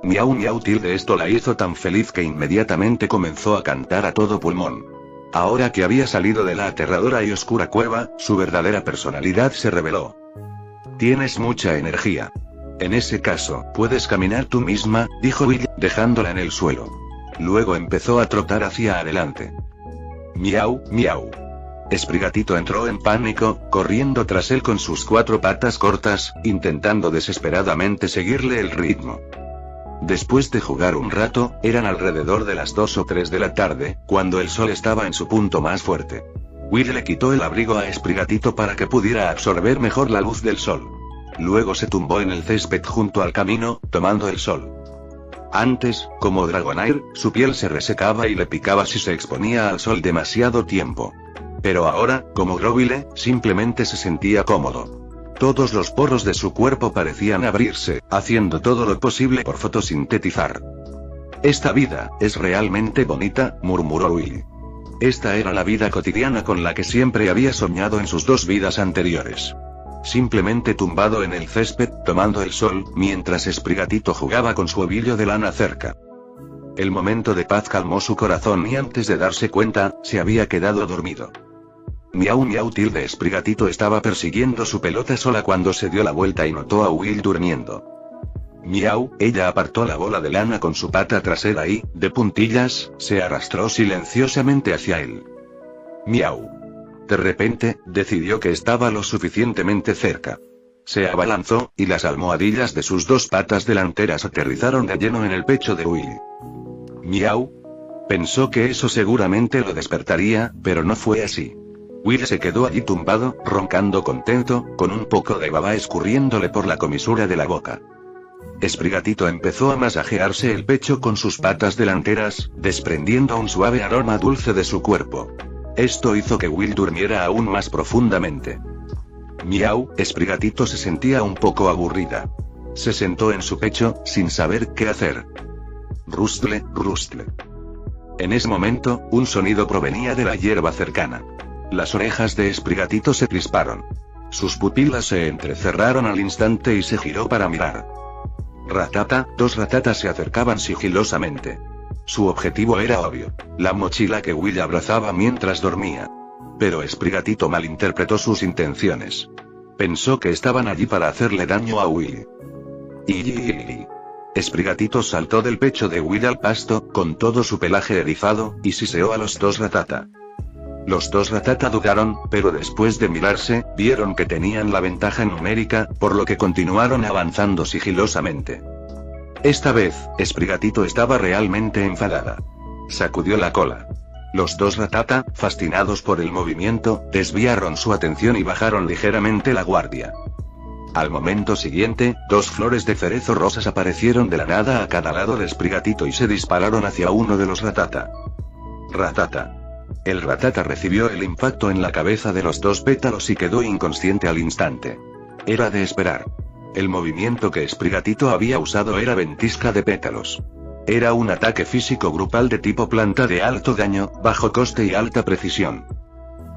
Miautil de esto la hizo tan feliz que inmediatamente comenzó a cantar a todo pulmón. Ahora que había salido de la aterradora y oscura cueva, su verdadera personalidad se reveló. Tienes mucha energía. En ese caso, puedes caminar tú misma, dijo Will, dejándola en el suelo. Luego empezó a trotar hacia adelante. Miau, miau. Sprigatito entró en pánico, corriendo tras él con sus 4 patas cortas, intentando desesperadamente seguirle el ritmo. Después de jugar un rato, eran alrededor de las 2 o 3 de la tarde, cuando el sol estaba en su punto más fuerte. Will le quitó el abrigo a Sprigatito para que pudiera absorber mejor la luz del sol. Luego se tumbó en el césped junto al camino, tomando el sol. Antes, como Dragonair, su piel se resecaba y le picaba si se exponía al sol demasiado tiempo. Pero ahora, como Grovyle, simplemente se sentía cómodo. Todos los poros de su cuerpo parecían abrirse, haciendo todo lo posible por fotosintetizar. Esta vida es realmente bonita, murmuró Will. Esta era la vida cotidiana con la que siempre había soñado en sus 2 vidas anteriores. Simplemente tumbado en el césped, tomando el sol, mientras Sprigatito jugaba con su ovillo de lana cerca. El momento de paz calmó su corazón y antes de darse cuenta, se había quedado dormido. Miautil de Sprigatito estaba persiguiendo su pelota sola cuando se dio la vuelta y notó a Will durmiendo. Miau, ella apartó la bola de lana con su pata trasera y, de puntillas, se arrastró silenciosamente hacia él. Miau. De repente, decidió que estaba lo suficientemente cerca. Se abalanzó, y las almohadillas de sus 2 patas delanteras aterrizaron de lleno en el pecho de Will. Miau. Pensó que eso seguramente lo despertaría, pero no fue así. Will se quedó allí tumbado, roncando contento, con un poco de baba escurriéndole por la comisura de la boca. Sprigatito empezó a masajearse el pecho con sus patas delanteras, desprendiendo un suave aroma dulce de su cuerpo. Esto hizo que Will durmiera aún más profundamente. Miau, Sprigatito se sentía un poco aburrida. Se sentó en su pecho, sin saber qué hacer. Rustle, rustle. En ese momento, un sonido provenía de la hierba cercana. Las orejas de Sprigatito se crisparon. Sus pupilas se entrecerraron al instante y se giró para mirar. Ratata, dos ratatas se acercaban sigilosamente. Su objetivo era obvio: la mochila que Will abrazaba mientras dormía. Pero Sprigatito malinterpretó sus intenciones. Pensó que estaban allí para hacerle daño a Will. Sprigatito saltó del pecho de Will al pasto, con todo su pelaje erizado, y siseó a los dos ratata. Los dos ratata dudaron, pero después de mirarse, vieron que tenían la ventaja numérica, por lo que continuaron avanzando sigilosamente. Esta vez, Sprigatito estaba realmente enfadada. Sacudió la cola. Los dos ratata, fascinados por el movimiento, desviaron su atención y bajaron ligeramente la guardia. Al momento siguiente, dos flores de cerezo rosas aparecieron de la nada a cada lado de Sprigatito y se dispararon hacia uno de los ratata. Ratata. El ratata recibió el impacto en la cabeza de los dos pétalos y quedó inconsciente al instante. Era de esperar. El movimiento que Sprigatito había usado era ventisca de pétalos. Era un ataque físico grupal de tipo planta de alto daño, bajo coste y alta precisión.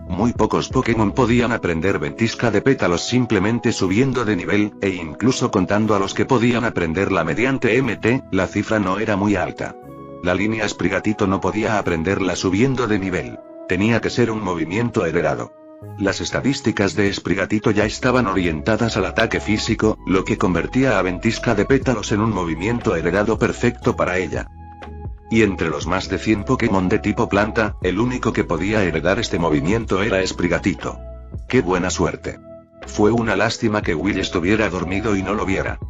Muy pocos Pokémon podían aprender ventisca de pétalos simplemente subiendo de nivel, e incluso contando a los que podían aprenderla mediante MT, la cifra no era muy alta. La línea Sprigatito no podía aprenderla subiendo de nivel. Tenía que ser un movimiento heredado. Las estadísticas de Sprigatito ya estaban orientadas al ataque físico, lo que convertía a ventisca de pétalos en un movimiento heredado perfecto para ella. Y entre los más de 100 Pokémon de tipo planta, el único que podía heredar este movimiento era Sprigatito. ¡Qué buena suerte! Fue una lástima que Will estuviera dormido y no lo viera.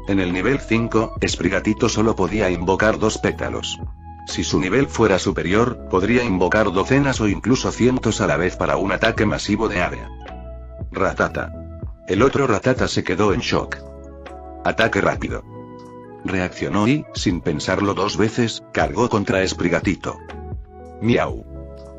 En el nivel 5, Sprigatito solo podía invocar 2 pétalos. Si su nivel fuera superior, podría invocar docenas o incluso cientos a la vez para un ataque masivo de área. Ratata. El otro ratata se quedó en shock. Ataque rápido. Reaccionó y, sin pensarlo 2 veces, cargó contra Sprigatito. Miau.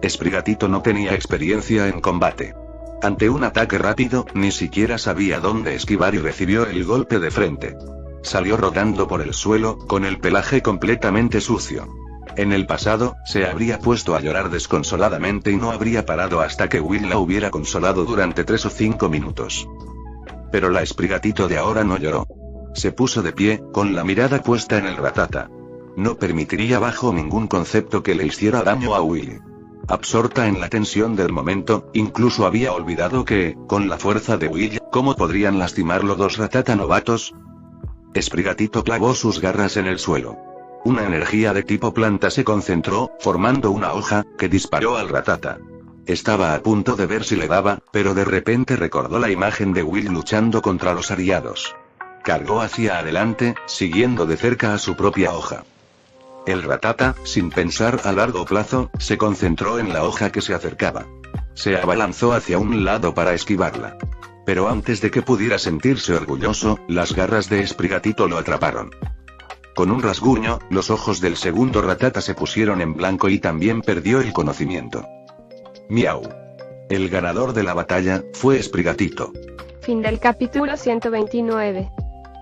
Sprigatito no tenía experiencia en combate. Ante un ataque rápido, ni siquiera sabía dónde esquivar y recibió el golpe de frente. Salió rodando por el suelo, con el pelaje completamente sucio. En el pasado, se habría puesto a llorar desconsoladamente y no habría parado hasta que Will la hubiera consolado durante 3 o 5 minutos. Pero la Sprigatito de ahora no lloró. Se puso de pie, con la mirada puesta en el ratata. No permitiría bajo ningún concepto que le hiciera daño a Will. Absorta en la tensión del momento, incluso había olvidado que, con la fuerza de Will, ¿cómo podrían lastimarlo 2 ratata novatos? Sprigatito clavó sus garras en el suelo. Una energía de tipo planta se concentró, formando una hoja, que disparó al ratata. Estaba a punto de ver si le daba, pero de repente recordó la imagen de Will luchando contra los ariados. Cargó hacia adelante, siguiendo de cerca a su propia hoja. El ratata, sin pensar a largo plazo, se concentró en la hoja que se acercaba. Se abalanzó hacia un lado para esquivarla. Pero antes de que pudiera sentirse orgulloso, las garras de Sprigatito lo atraparon. Con un rasguño, los ojos del segundo ratata se pusieron en blanco y también perdió el conocimiento. Miau. El ganador de la batalla fue Sprigatito. Fin del capítulo 129.